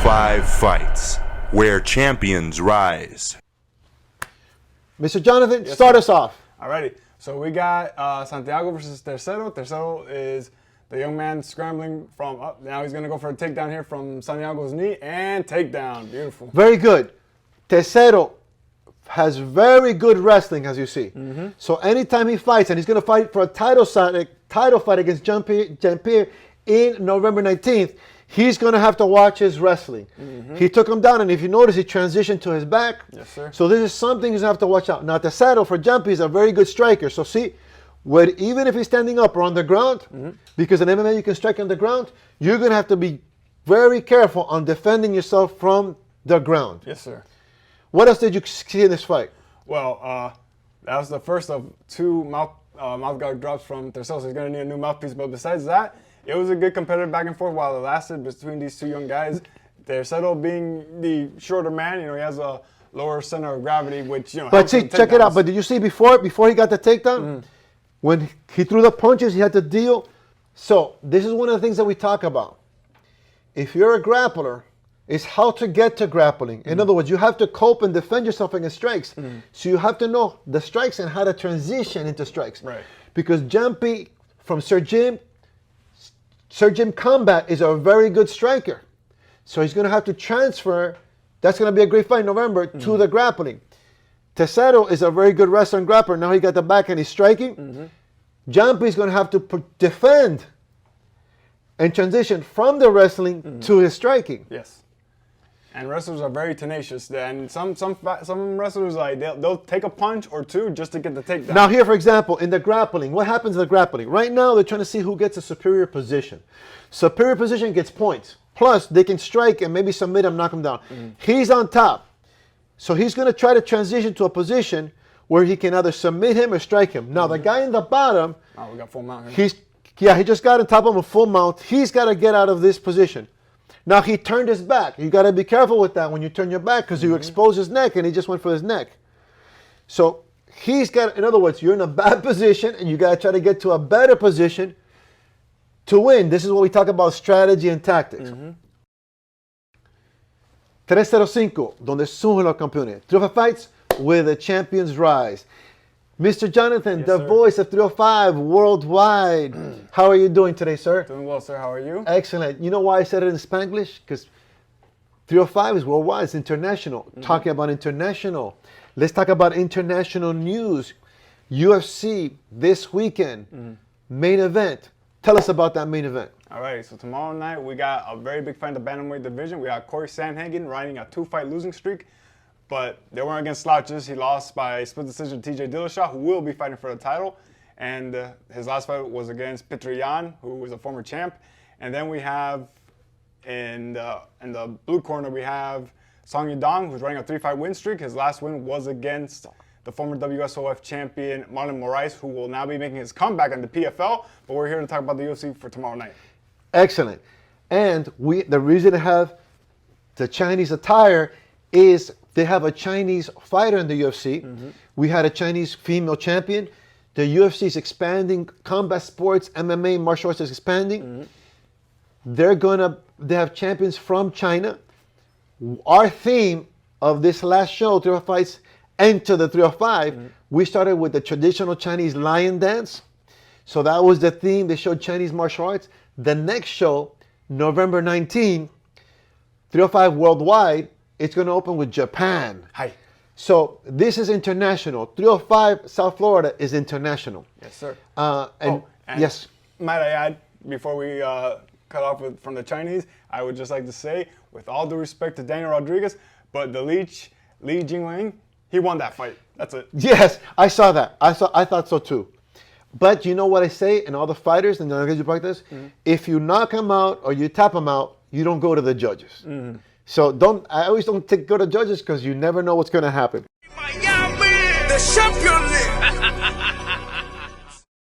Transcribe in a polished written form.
305 Fights, where champions rise. Mr. Jonathan, start us off. Alrighty. So we got Santiago versus Tercero. Tercero is the young man scrambling from up. Now he's going to go for a takedown here from Santiago's knee and takedown. Beautiful. Very good. Tercero has very good wrestling, as you see. Mm-hmm. So anytime he fights, and he's going to fight for a title fight against Yampier in November 19th, he's going to have to watch his wrestling. Mm-hmm. He took him down, and if you notice, he transitioned to his back. Yes, sir. So this is something he's going to have to watch out. Now, Tercero for Yampier is a very good striker. So see, even if he's standing up or on the ground, mm-hmm. because in MMA you can strike on the ground, you're going to have to be very careful on defending yourself from the ground. Yes, sir. What else did you see in this fight? Well, that was the first of two mouth guard drops from Tercero, so he's going to need a new mouthpiece. But besides that, it was a good competitive back and forth while it lasted between these two young guys. Tercero being the shorter man, he has a lower center of gravity, which, But see, check it out. But did you see before he got the takedown? Mm-hmm. When he threw the punches, he had to deal. So this is one of the things that we talk about. If you're a grappler, it's how to get to grappling. In other words, you have to cope and defend yourself against strikes. Mm. So you have to know the strikes and how to transition into strikes. Right. Because Yampier from Sir Jim Combat is a very good striker. So he's going to have to transfer. That's going to be a great fight in November to the grappling. Tercero is a very good wrestler and grappler. Now he got the back and he's striking. Mm-hmm. Yampier is going to have to defend and transition from the wrestling to his striking. Yes. And wrestlers are very tenacious. And some wrestlers, they'll take a punch or two just to get the takedown. Now here, for example, in the grappling, what happens in the grappling? Right now, they're trying to see who gets a superior position. Superior position gets points. Plus, they can strike and maybe submit him, knock him down. Mm-hmm. He's on top. So he's going to try to transition to a position where he can either submit him or strike him. Now, the guy in the bottom, we got full mount here. He just got on top of him full mount. He's got to get out of this position. Now, he turned his back. You got to be careful with that when you turn your back because you expose his neck, and he just went for his neck. So he's got, in other words, you're in a bad position, and you got to try to get to a better position to win. This is what we talk about strategy and tactics. 305, donde surgen los campeones. 305 Fights, where the champions rise. Mr. Jonathan, yes, the sir. Voice of 305 worldwide. How are you doing today, sir? Doing well, sir. How are you? Excellent. You know why I said it in Spanglish? Because 305 is worldwide. It's international. Talking about international. Let's talk about international news. UFC this weekend. Main event. Tell us about that main event. All right. So tomorrow night, we got a very big fight in the bantamweight division. We got Corey Sandhagen riding a 2-fight losing streak. But they weren't against slouches. He lost by split decision to TJ Dillashaw, who will be fighting for the title. And his last fight was against Petr Yan, who was a former champ. And then we have, in the blue corner, we have Song Yadong, who's running a 3-fight win streak. His last win was against the former WSOF champion, Marlon Moraes, who will now be making his comeback on the PFL. But we're here to talk about the UFC for tomorrow night. Excellent. And the reason to have the Chinese attire is they have a Chinese fighter in the UFC. We had a Chinese female champion. The UFC is expanding. Combat sports, MMA, martial arts is expanding. They have champions from China. Our theme of this last show, 305 Fights, Enter the 305, we started with the traditional Chinese lion dance. So that was the theme. They showed Chinese martial arts. The next show, November 19, 305 worldwide, it's going to open with Japan. Hi. So this is international. 305 South Florida is international. Yes, sir. And yes. Might I add, before we cut off from the Chinese, I would just like to say, with all due respect to Daniel Rodriguez, but the Leech, Li Jingling, he won that fight. That's it. Yes, I saw that. I thought so too. But you know what I say, and all the fighters, and the you practice, if you knock them out or you tap them out, you don't go to the judges. So I always don't go to judges because you never know what's going to happen. Miami, the champion